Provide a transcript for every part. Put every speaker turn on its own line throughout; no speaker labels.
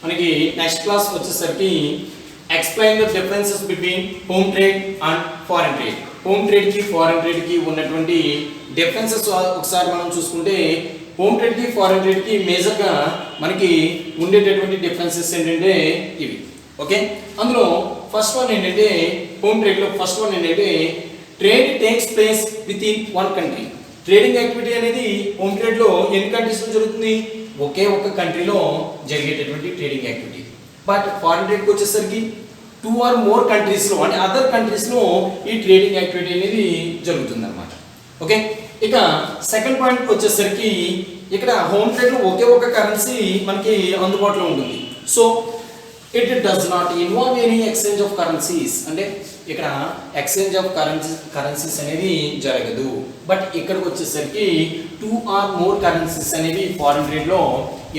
మనకి next class వచ్చేసరికి explain the differences between home trade and foreign trade. Home trade కి foreign trade కి ఉన్నటువంటి డిఫరెన్సెస్ ఒకసారి మనం చూసుకుంటే హోమ్ ట్రేడ్ కి ఫారెన్ ట్రేడ్ కి మేజర్ గా మనకి ఉండేటటువంటి డిఫరెన్సెస్ ఏంటంటే ఇవి. ఓకే, అందులో ఫస్ట్ వన్ ఏంటంటే హోమ్ ట్రేడ్ లో ఫస్ట్ వన్ ఏంటంటే trade takes place with in one country. Trading activity అనేది హోమ్ ట్రేడ్ లో ఎన్ని కంట్రీస్ లో జరుగుతుంది? ఒకే ఒక కంట్రీలో జరిగేటటువంటి ట్రేడింగ్ యాక్టివిటీ. బట్ ఫారెన్ ట్రేడ్కి వచ్చేసరికి 2 or more కంట్రీస్లో అంటే అదర్ కంట్రీస్లో ఈ ట్రేడింగ్ యాక్టివిటీ అనేది జరుగుతుంది అనమాట. ఓకే, ఇక సెకండ్ పాయింట్ వచ్చేసరికి ఇక్కడ హోమ్ ట్రేడ్లో ఒకే ఒక కరెన్సీ మనకి అందుబాటులో ఉంటుంది. So it does not involve any exchange of currencies. అంటే ఇక్కడ ఎక్స్చేంజ్ ఆఫ్ కరెన్సీస్ అనేది జరగదు. బట్ ఇక్కడికి వచ్చేసరికి 2 or more కరెన్సీస్ అనేవి ఫారెన్ ట్రేడ్లో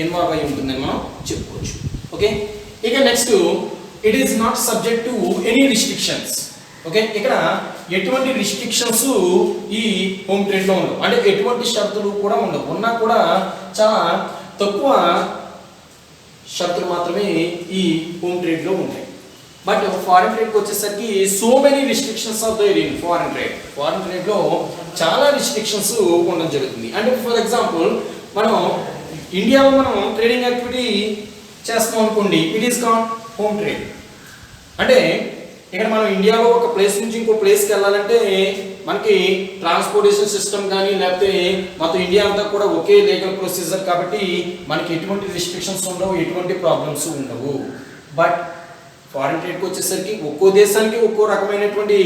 ఇన్వాల్వ్ అయి ఉంటుందని మనం చెప్పుకోవచ్చు. ఓకే, ఇక next it is not subject to any restrictions. Okay, ఇక్కడ ఎటువంటి రిస్ట్రిక్షన్స్ ఈ హోమ్ ట్రేడ్లో ఉండవు. అంటే ఎటువంటి షరతులు కూడా ఉండవు. ఉన్నా కూడా చాలా తక్కువ షరతులు మాత్రమే ఈ హోమ్ ట్రేడ్లో ఉంటాయి. బట్ ఫారెన్ ట్రేడ్కి వచ్చేసరికి so many restrictions are there in foreign trade. Foreign ట్రేడ్లో చాలా రిస్ట్రిక్షన్స్ ఉండడం జరుగుతుంది. అంటే ఫర్ ఎగ్జాంపుల్ మనం ఇండియాలో మనం ట్రేడింగ్ యాక్టివిటీ చేస్తాం అనుకోండి, it is called home trade. అంటే ఇక్కడ మనం ఇండియాలో ఒక ప్లేస్ నుంచి ఇంకో ప్లేస్కి వెళ్ళాలంటే మనకి ట్రాన్స్పోర్టేషన్ సిస్టమ్ కానీ లేకపోతే మొత్తం ఇండియా అంతా కూడా ఒకే లీగల్ ప్రొసీజర్ కాబట్టి మనకి ఎటువంటి రిస్ట్రిక్షన్స్ ఉండవు, ఎటువంటి ప్రాబ్లమ్స్ ఉండవు. బట్ ఫారెన్ ట్రేడ్కి వచ్చేసరికి ఒక్కో దేశానికి ఒక్కో రకమైనటువంటి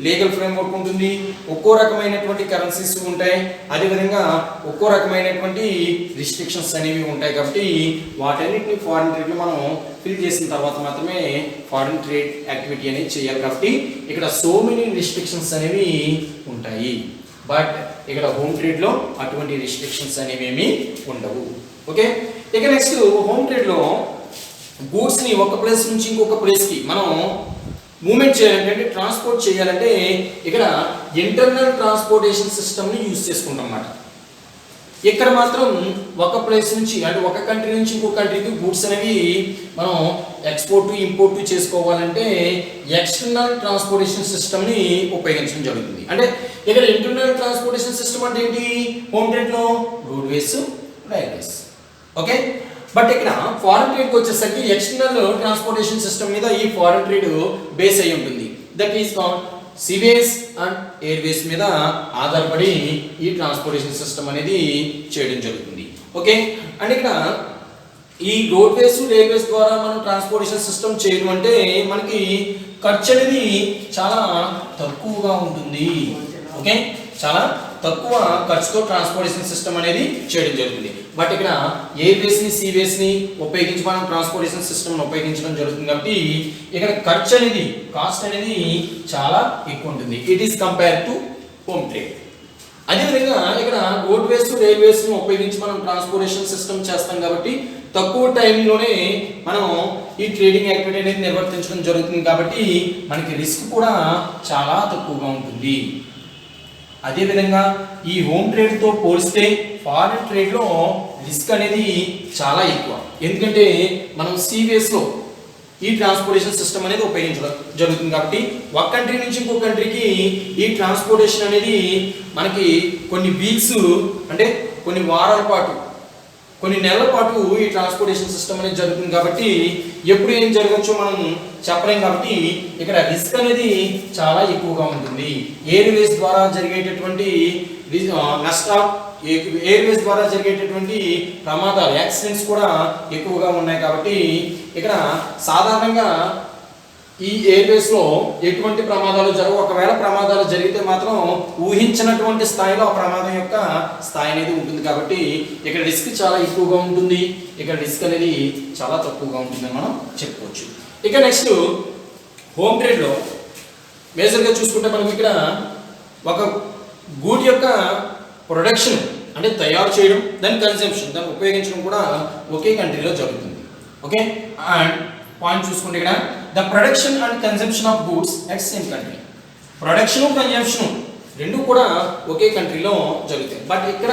లీగల్ ఫ్రేమ్వర్క్ ఉంటుంది, ఒక్కో రకమైనటువంటి కరెన్సీస్ ఉంటాయి, అదేవిధంగా ఒక్కో రకమైనటువంటి రిస్ట్రిక్షన్స్ అనేవి ఉంటాయి. కాబట్టి వాటన్నిటిని ఫారెన్ ట్రేడ్లో మనం ఫిల్ చేసిన తర్వాత మాత్రమే ఫారెన్ ట్రేడ్ యాక్టివిటీ అనేది చేయాలి. కాబట్టి ఇక్కడ సో మెనీ రిస్ట్రిక్షన్స్ అనేవి ఉంటాయి. బట్ ఇక్కడ హోమ్ ట్రేడ్లో అటువంటి రిస్ట్రిక్షన్స్ అనేవి ఏమీ ఉండవు. ఓకే, ఇక నెక్స్ట్ హోమ్ ట్రేడ్లో గూడ్స్ని ఒక ప్లేస్ నుంచి ఇంకొక ప్లేస్కి మనం మూవ్మెంట్ చేయాలంటే అంటే ట్రాన్స్పోర్ట్ చేయాలంటే ఇక్కడ ఇంటర్నల్ ట్రాన్స్పోర్టేషన్ సిస్టమ్ని యూజ్ చేసుకుంటాం అన్నమాట. ఇక్కడ మాత్రం ఒక ప్లేస్ నుంచి అంటే ఒక కంట్రీ నుంచి ఇంకో కంట్రీకి గూడ్స్ అనేవి మనం ఎక్స్పోర్ట్ ఇంపోర్ట్ చేసుకోవాలంటే ఎక్స్టర్నల్ ట్రాన్స్పోర్టేషన్ సిస్టమ్ని ఉపయోగించడం జరుగుతుంది. అంటే ఇక్కడ ఇంటర్నల్ ట్రాన్స్పోర్టేషన్ సిస్టమ్ అంటే ఏంటి? హోమ్ ట్రేడ్లో రోడ్వేస్, రైల్వేస్. ఓకే, బట్ ఇక్కడ ఫారెన్ ట్రేడ్కి వచ్చేసరికి ఎక్స్టర్నల్ ట్రాన్స్పోర్టేషన్ సిస్టమ్ మీద ఈ ఫారెన్ ట్రేడ్ బేస్ అయి ఉంటుంది. That is called seaways and Airways మీద ఆధారపడి ఈ ట్రాన్స్పోర్టేషన్ సిస్టమ్ అనేది చేయడం జరుగుతుంది. ఓకే, అండ్ ఇక్కడ ఈ రోడ్వేస్ రైల్వేస్ ద్వారా మనం ట్రాన్స్పోర్టేషన్ సిస్టమ్ చేయడం అంటే మనకి ఖర్చు అనేది చాలా తక్కువగా ఉంటుంది. ఓకే, చాలా తక్కువ ఖర్చుతో ట్రాన్స్పోర్టేషన్ సిస్టమ్ అనేది చేయడం జరుగుతుంది. బట్ ఇక్కడ ఎయిర్వేస్ని సీవేస్ని ఉపయోగించి మనం ట్రాన్స్పోర్టేషన్ సిస్టమ్ని ఉపయోగించడం జరుగుతుంది. కాబట్టి ఇక్కడ ఖర్చు అనేది కాస్ట్ అనేది చాలా ఎక్కువ ఉంటుంది. It is compare to home trade. అదేవిధంగా ఇక్కడ రోడ్వేస్ రైల్వేస్ని ఉపయోగించి మనం ట్రాన్స్పోర్టేషన్ సిస్టమ్ చేస్తాం కాబట్టి తక్కువ టైంలోనే మనం ఈ ట్రేడింగ్ యాక్టివిటీ అనేది నిర్వర్తించడం జరుగుతుంది. కాబట్టి మనకి రిస్క్ కూడా చాలా తక్కువగా ఉంటుంది. అదేవిధంగా ఈ హోమ్ ట్రేడ్తో పోలిస్తే ఫారెన్ ట్రేడ్లో రిస్క్ అనేది చాలా ఎక్కువ. ఎందుకంటే మనం సీవేస్లో ఈ ట్రాన్స్పోర్టేషన్ సిస్టమ్ అనేది ఉపయోగించడం జరుగుతుంది. కాబట్టి ఒక కంట్రీ నుంచి ఇంకో కంట్రీకి ఈ ట్రాన్స్పోర్టేషన్ అనేది మనకి కొన్ని వీక్స్ అంటే కొన్ని వారాల పాటు కొన్ని నెలల పాటు ఈ ట్రాన్స్పోర్టేషన్ సిస్టమ్ అనేది జరుగుతుంది. కాబట్టి ఎప్పుడు ఏం జరగచ్చో మనం చెప్పలేం. కాబట్టి ఇక్కడ రిస్క్ అనేది చాలా ఎక్కువగా ఉంటుంది. ఎయిర్వేస్ ద్వారా జరిగేటటువంటి నష్టాలు, ఎయిర్వేస్ ద్వారా జరిగేటటువంటి ప్రమాదాలు, యాక్సిడెంట్స్ కూడా ఎక్కువగా ఉన్నాయి. కాబట్టి ఇక్కడ సాధారణంగా ఈ ఎయిర్వేస్లో ఎటువంటి ప్రమాదాలు జరగవు. ఒకవేళ ప్రమాదాలు జరిగితే మాత్రం ఊహించినటువంటి స్థాయిలో ఆ ప్రమాదం యొక్క స్థాయి అనేది ఉంటుంది. కాబట్టి ఇక్కడ రిస్క్ చాలా ఎక్కువగా ఉంటుంది. ఇక్కడ రిస్క్ అనేది చాలా తక్కువగా ఉంటుందని మనం చెప్పుకోవచ్చు. ఇక నెక్స్ట్ హోమ్ ట్రేడ్లో మేజర్గా చూసుకుంటే మనం ఇక్కడ ఒక గూడ్ యొక్క ప్రొడక్షన్ అంటే తయారు చేయడం, దాని కన్జంప్షన్, దాన్ని ఉపయోగించడం కూడా ఒకే కంట్రీలో జరుగుతుంది. ఓకే, అండ్ పాయింట్ చూసుకుంటే ఇక్కడ the production and consumption of goods at same country. Production consumption రెండు కూడా ఒకే కంట్రీలో జరుగుతాయి. బట్ ఇక్కడ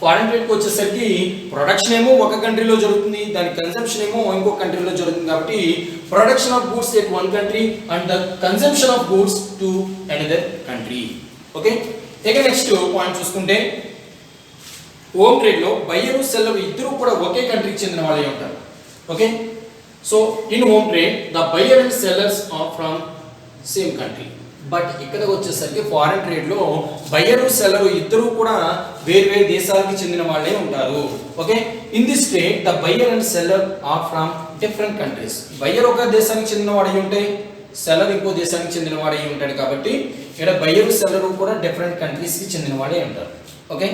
ఫారెన్ ట్రేడ్కి వచ్చేసరికి ప్రొడక్షన్ ఏమో ఒక కంట్రీలో జరుగుతుంది, దాని కన్సంప్షన్ ఏమో ఇంకో కంట్రీలో జరుగుతుంది. కాబట్టి production of goods at one country and the consumption of goods to another country. Okay, ఇక నెక్స్ట్ పాయింట్ చూసుకుంటే హోమ్ ట్రేడ్లో బయ్యరు సెల్లరు ఇద్దరు కూడా ఒకే కంట్రీకి చెందిన వాళ్ళే ఉంటారు. Okay, so in home trade the buyer and sellers are from same country. But ఇక్కడ వచ్చేసరికి ఫారెన్ ట్రేడ్లో బయ్యరు సెల్లరు ఇద్దరు కూడా వేర్వేరు దేశాలకు చెందిన వాళ్ళే ఉంటారు. Okay, in this trade the buyer and seller are from different countries. Buyer ఒక దేశానికి చెందిన వాడై ఉంటే సెల్లర్ ఇంకో దేశానికి చెందిన వాడై ఉంటాడు. కాబట్టి ఇక్కడ బయ్యరు సెల్లరు కూడా డిఫరెంట్ కంట్రీస్కి చెందిన వాడే ఉంటారు. ఓకే,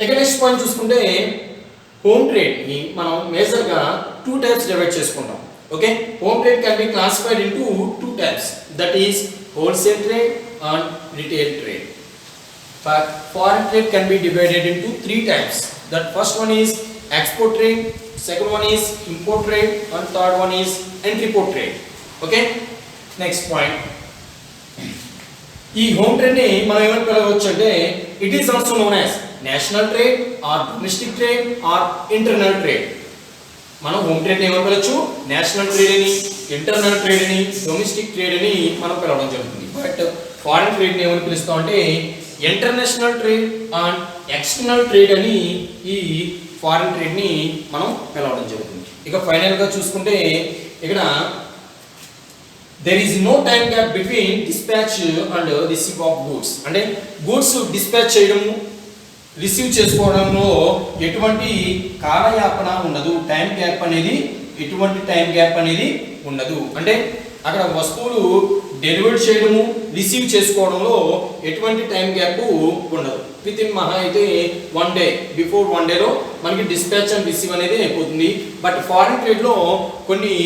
ఇక నెక్స్ట్ పాయింట్ చూసుకుంటే హోమ్ ట్రేడ్ని మనం మేజర్గా 2 టైప్స్ డివైడ్ చేసుకుంటాం. Okay, home trade can be classified into 2 types, that is wholesale trade and retail trade. But foreign trade can be divided into 3 types. That first one is export trade, second one is import trade, and third one is entrepot trade. Okay, next point. ఈ home trade ని మనం ఏమని పిలవచ్చు అంటే it is also known as national trade are domestic trade are internal trade. మనం home trade ఏమని పిలవచ్చు, national trade అని, ఇంటర్నల్ ట్రేడ్ అని, డొమెస్టిక్ ట్రేడ్ అని మనం పిలవడం జరుగుతుంది. బట్ ఫారిన్ ట్రేడ్ ఏమని పిలుస్తాం అంటే international trade and external trade అని ఈ ఫారిన్ ట్రేడ్ ని మనం పిలవడం జరుగుతుంది. ఇక ఫైనల్ గా చూసుకుంటే ఇక్కడ there is no time gap between dispatch and receipt of goods. అంటే గూడ్స్ డిస్పాచ్ చేయడము రిసీవ్ చేసుకోవడంలో ఎటువంటి కాలయాపన ఉండదు, టైం గ్యాప్ అనేది ఎటువంటి టైం గ్యాప్ అనేది ఉండదు. అంటే అక్కడ వస్తువులు డెలివరీ చేయడము రిసీవ్ చేసుకోవడంలో ఎటువంటి టైం గ్యాప్ ఉండదు. విత్ ఇన్ మహా అయితే 1 డే, బిఫోర్ 1 డేలో మనకి డిస్పాచ్ అండ్ రిసీవ్ అనేది అయిపోతుంది. బట్ ఫారిన్ ట్రేడ్లో కొన్ని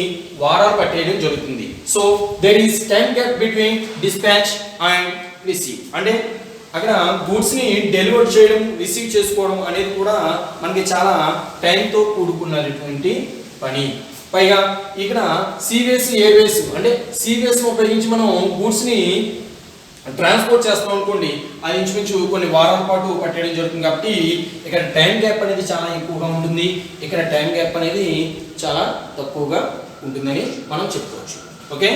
వారాలు పట్టేయడం జరుగుతుంది. So there is time gap between dispatch and receive. అంటే అక్కడ గూడ్స్ని డెలివర్ చేయడం రిసీవ్ చేసుకోవడం అనేది కూడా మనకి చాలా టైంతో కూడుకున్నటువంటి పని. పైగా ఇక్కడ సీవేస్ ఎయిర్వేస్ అంటే సీవేస్ ఉపయోగించి మనం గూడ్స్ని ట్రాన్స్పోర్ట్ చేస్తాం అనుకోండి, అది ఇంచుమించు కొన్ని వారాల పాటు పట్టేయడం జరుగుతుంది. కాబట్టి ఇక్కడ టైం గ్యాప్ అనేది చాలా ఎక్కువగా ఉంటుంది, ఇక్కడ టైం గ్యాప్ అనేది చాలా తక్కువగా ఉంటుందని మనం చెప్పుకోవచ్చు. ఓకే.